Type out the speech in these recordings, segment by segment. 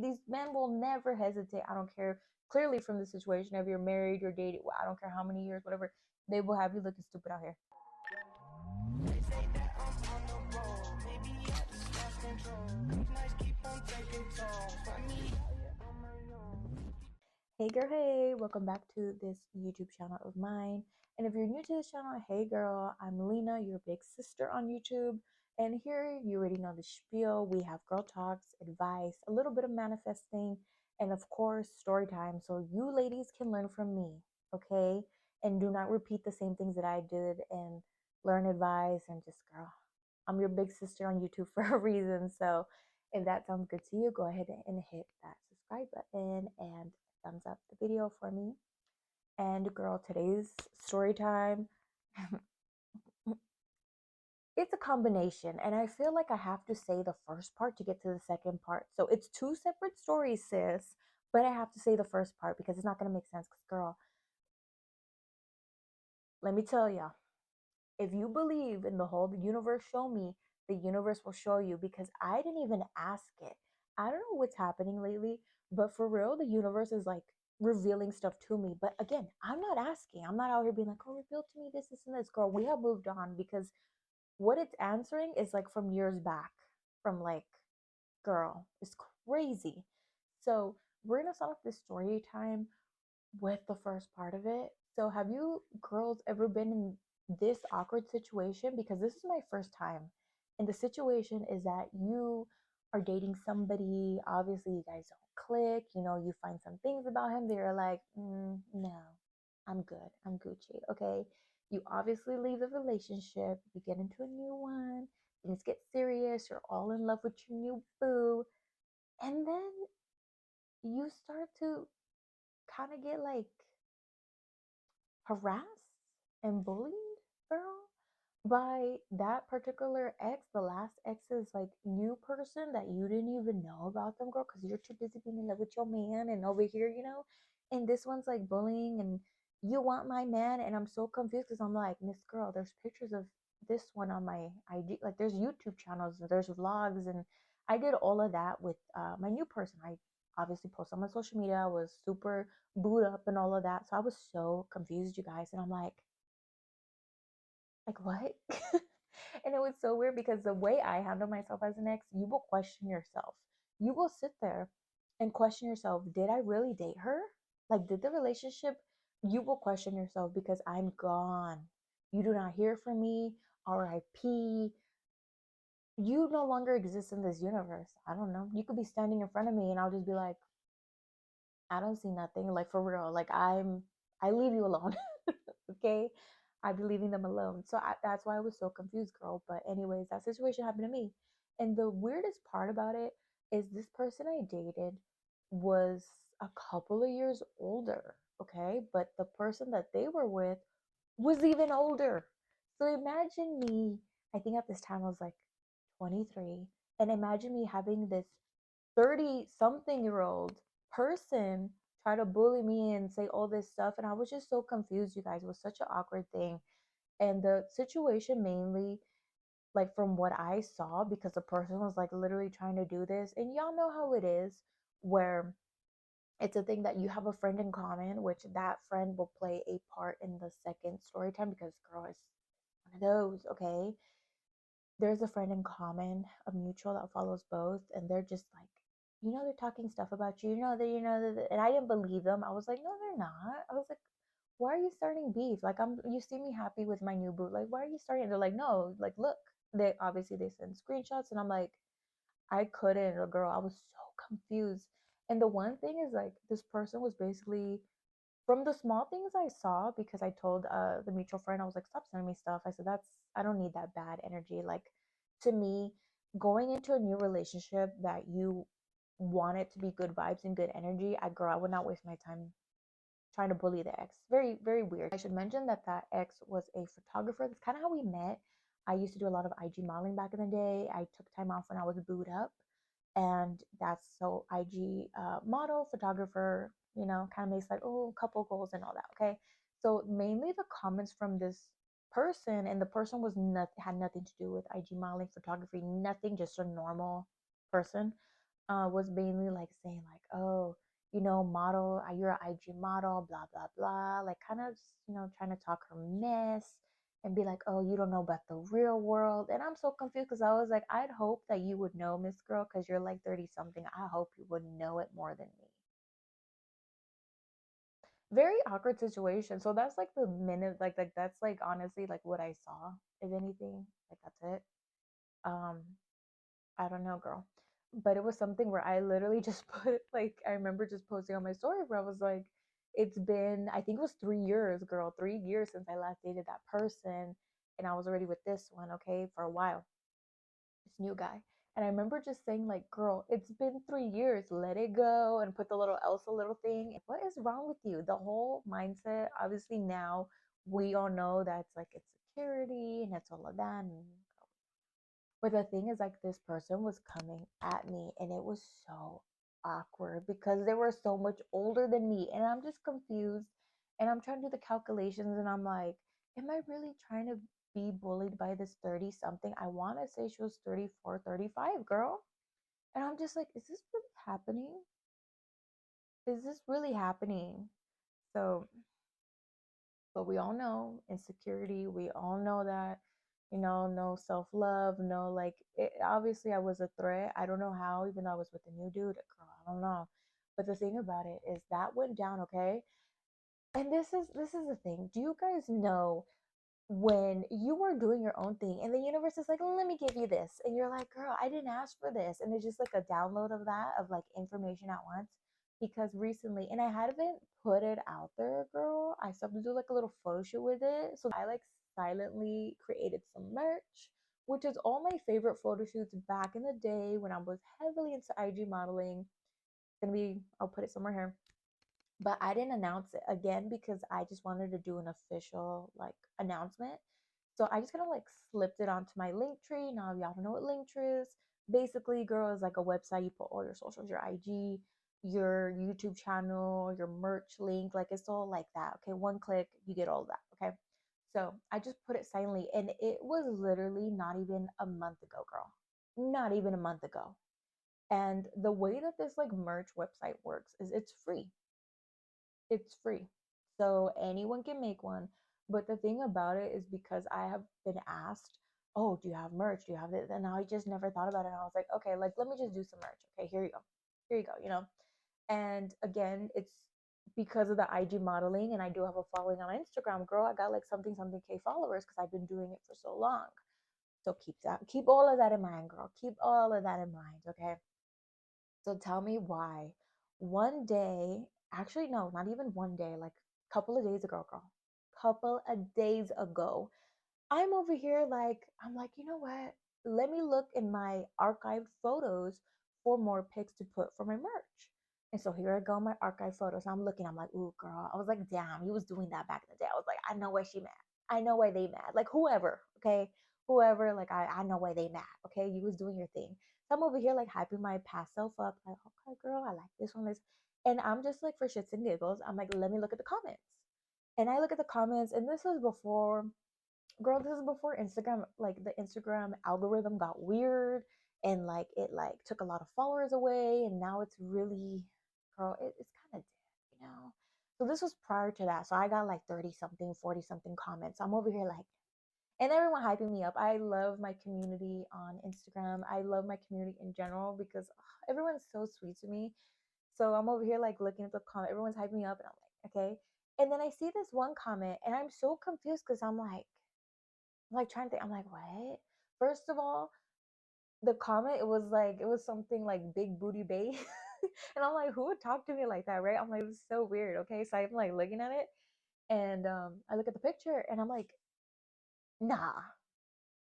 These men will never hesitate. I don't care. Clearly, from the situation, if you're married, you're dated, I don't care how many years, whatever, they will have you looking stupid out here. Hey girl, hey, welcome back to this YouTube channel of mine. And if you're new to this channel, hey girl, I'm Lena, your big sister on YouTube. And here you already know the spiel. We have girl talks, advice, a little bit of manifesting, and of course, story time. So you ladies can learn from me, okay? And do not repeat the same things that I did and learn advice and just, girl, I'm your big sister on YouTube for a reason. So if that sounds good to you, go ahead and hit that subscribe button and thumbs up the video for me. And girl, today's story time, it's a combination, and I feel like I have to say the first part to get to the second part. So it's two separate stories, sis, but I have to say the first part because it's not going to make sense. Because girl, let me tell ya, if you believe in the whole universe show me, the universe will show you, because I didn't even ask it. I don't know what's happening lately, but for real, the universe is like revealing stuff to me. But again, I'm not asking. I'm not out here being like, oh, reveal to me this and this. Girl, we have moved on, because what it's answering is like from years back, from like, girl, it's crazy. So we're gonna start off this story time with the first part of it. So have you girls ever been in this awkward situation? Because this is my first time. And the situation is that you are dating somebody. Obviously, you guys don't click. You know, you find some things about him that you're like, no, I'm good. I'm Gucci. Okay. You obviously leave the relationship. You get into a new one. Things get serious. You're all in love with your new boo. And then you start to kind of get like harassed and bullied, girl, by that particular ex, the last ex's like new person that you didn't even know about them, girl, because you're too busy being in love with your man and over here, and this one's like bullying and you want my man, and I'm so confused because I'm like, Miss Girl, there's pictures of this one on my IG, like there's YouTube channels, there's vlogs, and I did all of that with my new person. I obviously post on my social media. I was super booed up and all of that. So I was so confused, you guys. And I'm like what? And it was so weird because the way I handle myself as an ex, you will question yourself. You will sit there and question yourself. Did I really date her? Like, did the relationship? You will question yourself because I'm gone. You do not hear from me. RIP. You no longer exist in this universe. I don't know. You could be standing in front of me and I'll just be like, I don't see nothing. Like, for real. Like, I leave you alone. Okay, I'd be leaving them alone. So that's why I was so confused, girl. But anyways, that situation happened to me. And the weirdest part about it is this person I dated was a couple of years older, okay? But the person that they were with was even older. So imagine me, I think at this time I was like 23, and imagine me having this 30 something year old person try to bully me and say all this stuff. And I was just so confused, you guys. It was such an awkward thing. And the situation mainly, like from what I saw, because the person was like literally trying to do this. And y'all know how it is, where it's a thing that you have a friend in common, which that friend will play a part in the second story time, because girl is one of those, okay? There's a friend in common, a mutual that follows both, and they're just like, they're talking stuff about you, and I didn't believe them. I was like, no, they're not. I was like, why are you starting beef? Like, you see me happy with my new boo. Like, why are you starting? And they're like, no, like, look, they send screenshots, and I'm like, I couldn't, girl. I was so confused. And the one thing is, like, this person was basically, from the small things I saw, because I told the mutual friend, I was like, stop sending me stuff. I said, I don't need that bad energy. Like, to me, going into a new relationship that you want it to be good vibes and good energy, I would not waste my time trying to bully the ex. Very, very weird. I should mention that that ex was a photographer. That's kind of how we met. I used to do a lot of IG modeling back in the day. I took time off when I was booed up, and that's so IG model, photographer, kind of makes like, oh, couple goals and all that. Okay, so mainly the comments from this person, and the person was not had nothing to do with IG modeling, photography, nothing, just a normal person. was mainly like saying like, oh, model, you're an IG model, blah blah blah, like kind of trying to talk her mess and be like, oh, you don't know about the real world. And I'm so confused because I was like, I'd hope that you would know, Miss Girl, because you're like 30 something. I hope you would know it more than me. Very awkward situation. So that's like the minute, like that's like honestly like what I saw, if anything. Like that's it. Um, I don't know, girl. But it was something where I literally just put like I remember just posting on my story where I was like, it's been I think it was 3 years, girl, 3 years since I last dated that person, and I was already with this one, okay, for a while, this new guy. And I remember just saying like, girl, it's been 3 years, let it go, and put the little Elsa little thing. What is wrong with you? The whole mindset, obviously now we all know that it's like it's security and it's all of that. And but the thing is, like, this person was coming at me, and it was so awkward because they were so much older than me, and I'm just confused. And I'm trying to do the calculations, and I'm like, am I really trying to be bullied by this 30 something? I want to say she was 34, 35, girl. And I'm just like, is this really happening? Is this really happening? So but we all know insecurity. We all know that, no self love, no, like, obviously I was a threat. I don't know how, even though I was with a new dude, girl, I don't know. But the thing about it is that went down, okay? And this is the thing. Do you guys know when you are doing your own thing and the universe is like, let me give you this, and you're like, girl, I didn't ask for this, and it's just like a download of that, of like information at once. Because recently, and I hadn't put it out there, girl, I started to do like a little photo shoot with it. So I like silently created some merch, which is all my favorite photo shoots back in the day when I was heavily into IG modeling. It's gonna be, I'll put it somewhere here, but I didn't announce it again because I just wanted to do an official like announcement. So I just kind of like slipped it onto my link tree. Now, if y'all don't know what link tree is, basically, girl, is like a website. You put all your socials, your IG, your YouTube channel, your merch link. Like it's all like that. Okay, one click, you get all that. Okay. So I just put it silently, and it was literally not even a month ago, girl. Not even a month ago. And the way that this like merch website works is it's free. It's free. So anyone can make one. But the thing about it is because I have been asked, oh, do you have merch? Do you have this? And I just never thought about it. And I was like, okay, like let me just do some merch. Okay, here you go. Here you go. And again, it's because of the IG modeling, and I do have a following on Instagram, girl. I got like something K followers because I've been doing it for so long. So keep all of that in mind, girl. Keep all of that in mind, okay? So tell me why one day, actually, no, not even one day, like a couple of days ago, girl, couple of days ago, I'm over here like, I'm like, you know what? Let me look in my archived photos for more pics to put for my merch. And so here I go, my archive photos. I'm looking, I'm like, ooh, girl. I was like, damn, he was doing that back in the day. I was like, I know why she mad. I know why they mad. Like whoever, okay? Whoever, like I know why they mad. Okay. You was doing your thing. So I'm over here like hyping my past self up, like, okay, girl, I like this one, this. And I'm just like for shits and giggles, I'm like, let me look at the comments. And I look at the comments, and this was before, girl, this is before Instagram, like the Instagram algorithm got weird, and like it like took a lot of followers away, and now it's really, girl, it's kind of dead. So this was prior to that. So I got like 30 something, 40 something comments. I'm over here like, and everyone hyping me up. I love my community on Instagram. I love my community in general because everyone's so sweet to me. So I'm over here like looking at the comment. Everyone's hyping me up, and I'm like, okay. And then I see this one comment, and I'm so confused because I'm like trying to think. I'm like, what? First of all, the comment, it was something like big booty bae. And I'm like, who would talk to me like that, right? I'm like, this is so weird. Okay. So I'm like looking at it, and I look at the picture, and I'm like, nah.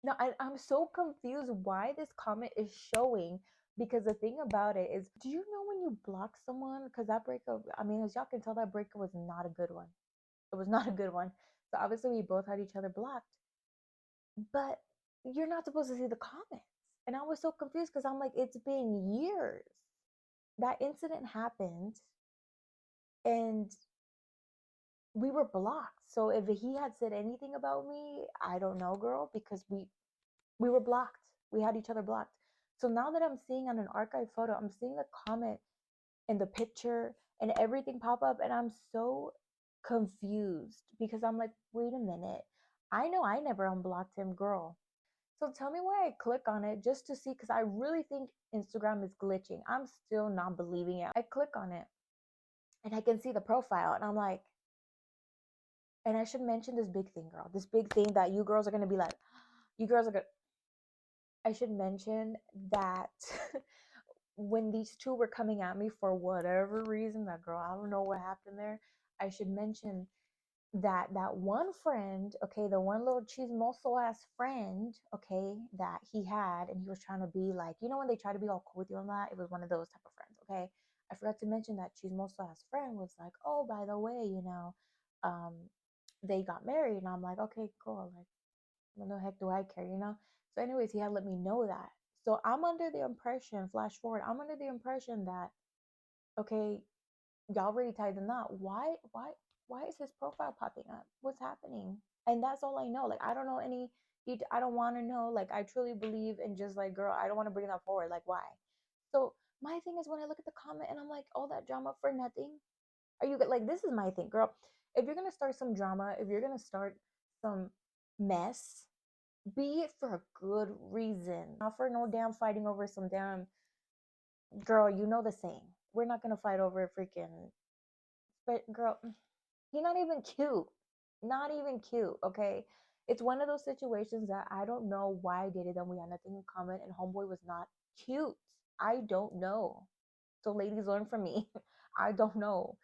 No, I'm so confused why this comment is showing, because the thing about it is, do you know when you block someone? Because that breakup, I mean, as y'all can tell, that breakup was not a good one. It was not a good one. So obviously we both had each other blocked, but you're not supposed to see the comments. And I was so confused because I'm like, it's been years. That incident happened, and we were blocked. So if he had said anything about me, I don't know, girl, because we were blocked. We had each other blocked. So now that I'm seeing on an archive photo, I'm seeing the comment and the picture and everything pop up, and I'm so confused because I'm like, wait a minute. I know I never unblocked him, girl. So tell me why I click on it just to see, because I really think Instagram is glitching. I'm still not believing it. I click on it and I can see the profile, and I'm like, and I should mention this big thing, girl. This big thing that you girls are gonna be like, you girls are gonna. I should mention that when these two were coming at me for whatever reason, that girl, I don't know what happened there. I should mention that that one friend, okay, the one little chismoso ass friend, okay, that he had, and he was trying to be like, you know, when they try to be all cool with you and that, it was one of those type of friends, okay. I forgot to mention that chismoso ass friend was like, oh, by the way, um, they got married, and I'm like, okay, cool, like, what the heck do I care, you know? So, anyways, he had let me know that. So I'm under the impression, flash forward, I'm under the impression that, okay, y'all already tied the knot. Why is his profile popping up? What's happening? And that's all I know. Like, I don't know any, I don't want to know. Like, I truly believe in just like, girl, I don't want to bring that forward. Like, why? So my thing is when I look at the comment and I'm like, all that drama for nothing. Are you like, this is my thing, girl. If you're gonna start some drama, if you're gonna start some mess, be it for a good reason, not for no damn fighting over some damn, girl, you know the saying. We're not gonna fight over freaking, but girl, he's not even cute. Not even cute, okay? It's one of those situations that I don't know why I dated them. We had nothing in common, and homeboy was not cute. I don't know. So ladies, learn from me. I don't know.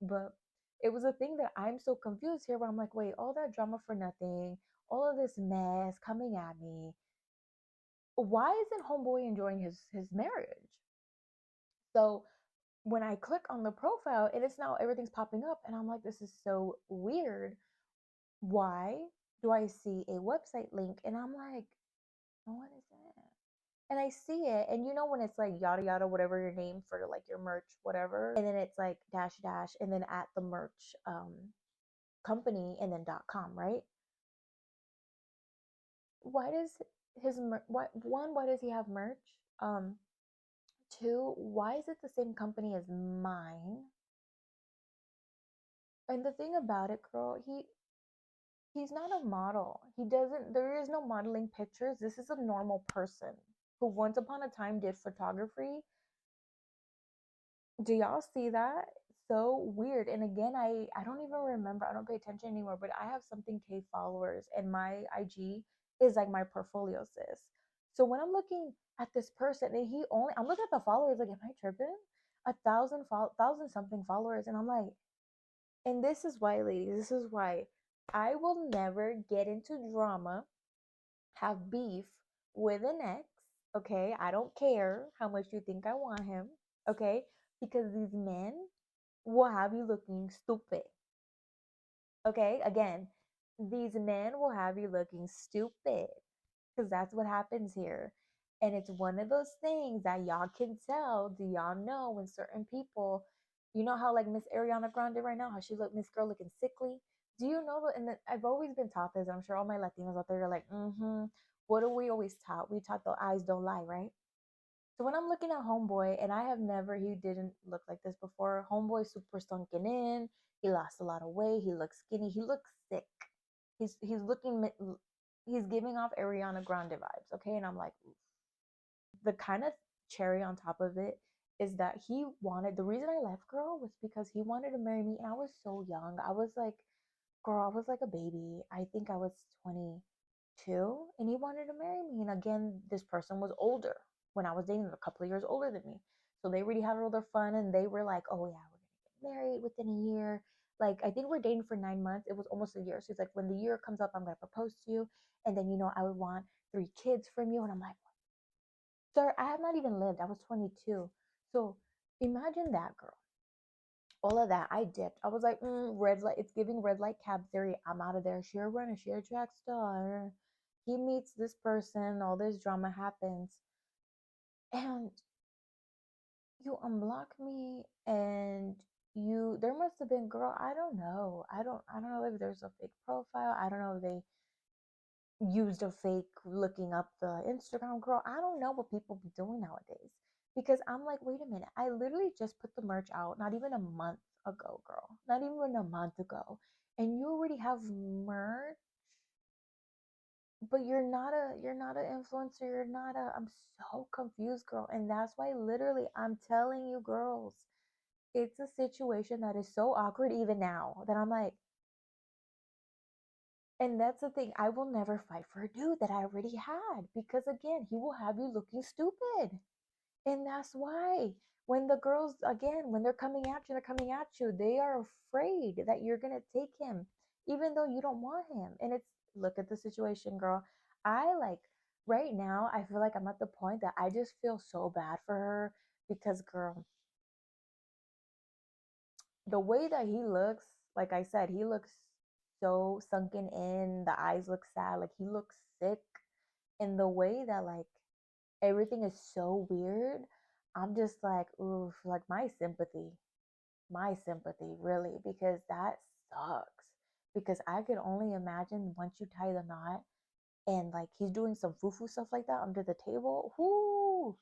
But it was a thing that I'm so confused here where I'm like, wait, all that drama for nothing, all of this mess coming at me. Why isn't homeboy enjoying his marriage? So when I click on the profile, and it's now everything's popping up, and I'm like, this is so weird. Why do I see a website link? And I'm like, what is that? And I see it, and you know when it's like yada yada, whatever your name for like your merch, whatever, and then it's like dash dash, and then at the merch company, and then .com, right? Why does what one? Why does he have merch? Two, why is it the same company as mine? And the thing about it, girl, he's not a model. He doesn't, there is no modeling pictures. This is a normal person who once upon a time did photography. Do y'all see that? So weird. And again, I don't even remember. I don't pay attention anymore, but I have something K followers, and my IG is like my portfolio, sis. So when I'm looking at this person, and I'm looking at the followers, like, am I tripping? Thousand something followers, and I'm like, and this is why, ladies, this is why I will never get into drama, have beef with an ex, okay? I don't care how much you think I want him, okay? Because these men will have you looking stupid, okay? Again, these men will have you looking stupid because that's what happens here. And it's one of those things that y'all can tell. Do y'all know when certain people, you know how like Miss Ariana Grande right now, how she look, Miss Girl looking sickly? Do you know that? And I've always been taught this. I'm sure all my Latinos out there are like, mm-hmm. What are we always taught? We taught the eyes don't lie, right? So when I'm looking at Homeboy, and I have never, he didn't look like this before. Homeboy super sunken in. He lost a lot of weight. He looks skinny. He looks sick. He's looking, he's giving off Ariana Grande vibes. Okay, and I'm like, oof. The kind of cherry on top of it is that he wanted, the reason I left, girl, was because he wanted to marry me, and I was so young. I was like, girl, I was like a baby. I think I was 22, and he wanted to marry me. And again, this person was older when I was dating, a couple of years older than me. So they already had all their fun, and they were like, oh, yeah, we're going to get married within a year. Like, I think we're dating for 9 months. It was almost a year. So he's like, when the year comes up, I'm going to propose to you. And then, I would want 3 kids from you. And I'm like, sir, I have not even lived. I was 22. So imagine that, girl. All of that, I dipped. I was like, red light. It's giving red light cab theory. I'm out of there. She a runner. She a track star. He meets this person. All this drama happens, and you unblock me. And there must have been, girl. I don't know. I don't know if there's a fake profile. I don't know if they used a fake looking up the Instagram. Girl, I don't know what people be doing nowadays. Because I'm like, wait a minute, I literally just put the merch out not even a month ago, girl. Not even a month ago. And you already have merch, but you're not an influencer, you're not a I'm so confused, girl. And that's why literally I'm telling you girls, it's a situation that is so awkward even now that I'm like, and that's the thing, I will never fight for a dude that I already had because again, he will have you looking stupid. And that's why when the girls, again, when they're coming at you, they are afraid that you're going to take him, even though you don't want him. And it's, look at the situation, girl. I like, right now, I feel like I'm at the point that I just feel so bad for her because, girl, the way that he looks, like I said, he looks so sunken in, the eyes look sad, like he looks sick. And the way that, like, everything is so weird. I'm just like, oof, like my sympathy, really, because that sucks. Because I could only imagine once you tie the knot and like he's doing some foo stuff like that under the table. Whoo,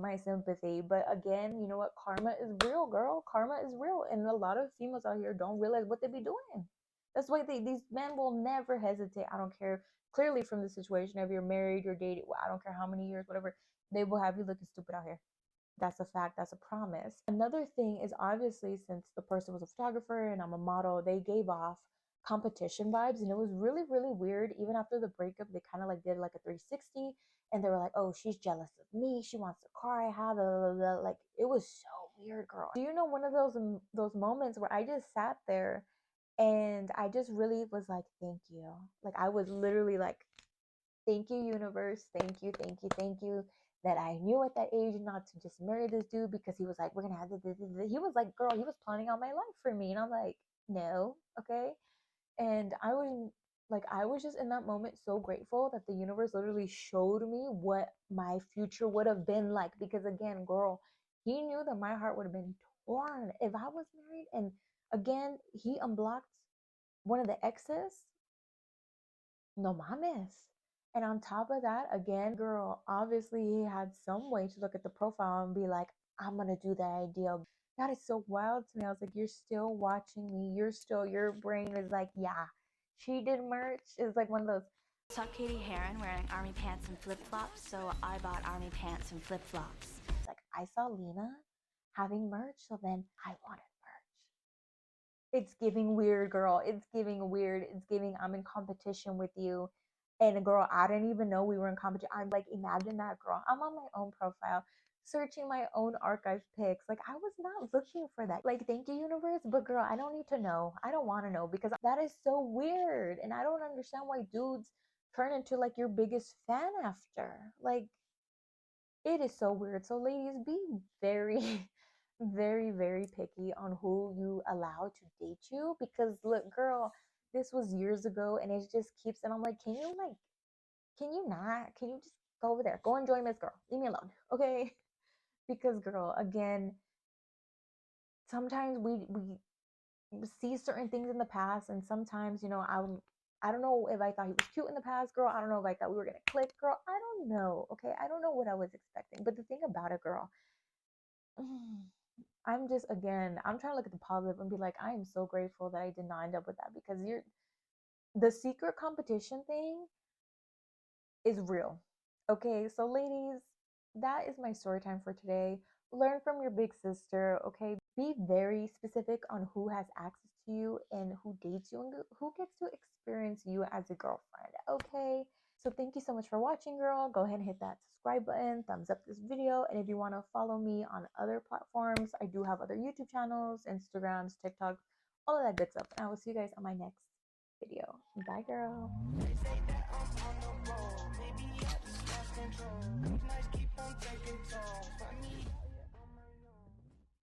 my sympathy. But again, you know what? Karma is real, girl. Karma is real, and a lot of females out here don't realize what they be doing. That's why these men will never hesitate. I don't care. Clearly, from the situation, if you're married, you're dating, well, I don't care how many years, whatever, they will have you looking stupid out here. That's a fact. That's a promise. Another thing is obviously since the person was a photographer and I'm a model, they gave off competition vibes, and it was really really weird. Even after the breakup, they kind of like did like a 360, and they were like, oh, she's jealous of me, she wants the car I have, blah, blah, blah. Like it was so weird, girl. Do you know one of those moments where I just sat there and I just really was like, thank you. Like I was literally like, thank you, universe. Thank you, thank you, thank you. That I knew at that age not to just marry this dude because he was like, we're gonna have this. He was like, girl, he was planning out my life for me. And I'm like, no, okay. And I was just in that moment so grateful that the universe literally showed me what my future would have been like. Because again, girl, he knew that my heart would have been torn if I was married. And again, he unblocked one of the exes. No mames. And on top of that, again, girl, obviously he had some way to look at the profile and be like, I'm gonna do that idea. That is so wild to me. I was like, you're still watching me. Your brain is like, yeah, she did merch. It's like one of those. Saw Katie Heron wearing army pants and flip-flops, so I bought army pants and flip-flops. Like, I saw Lena having merch, so then I wanted merch. It's giving weird, girl. It's giving weird. It's giving I'm in competition with you. And girl, I didn't even know we were in competition. I'm like, imagine that, girl. I'm on my own profile, searching my own archive pics. Like, I was not looking for that. Like, thank you, universe. But girl, I don't need to know. I don't want to know because that is so weird. And I don't understand why dudes turn into like your biggest fan after. Like, it is so weird. So, ladies, be very, very, very picky on who you allow to date you because, look, girl, this was years ago and it just keeps. And I'm like, can you not? Can you just go over there? Go and join Miss Girl. Leave me alone, okay? Because, girl, again, sometimes we see certain things in the past, and sometimes, I don't know if I thought he was cute in the past, girl. I don't know if I thought we were gonna click, girl. I don't know, okay? I don't know what I was expecting. But the thing about it, girl, I'm just, again, I'm trying to look at the positive and be like, I am so grateful that I did not end up with that because the secret competition thing is real. Okay, so ladies, that is my story time for today. Learn from your big sister, okay? Be very specific on who has access to you and who dates you and who gets to experience you as a girlfriend, okay? So thank you so much for watching, girl. Go ahead and hit that subscribe button, thumbs up this video, and if you want to follow me on other platforms, I do have other YouTube channels, Instagrams, TikToks, all of that good stuff. And I will see you guys on my next video. Bye, girl. Maybe I just lost control. Nights keep on taking toll. Find me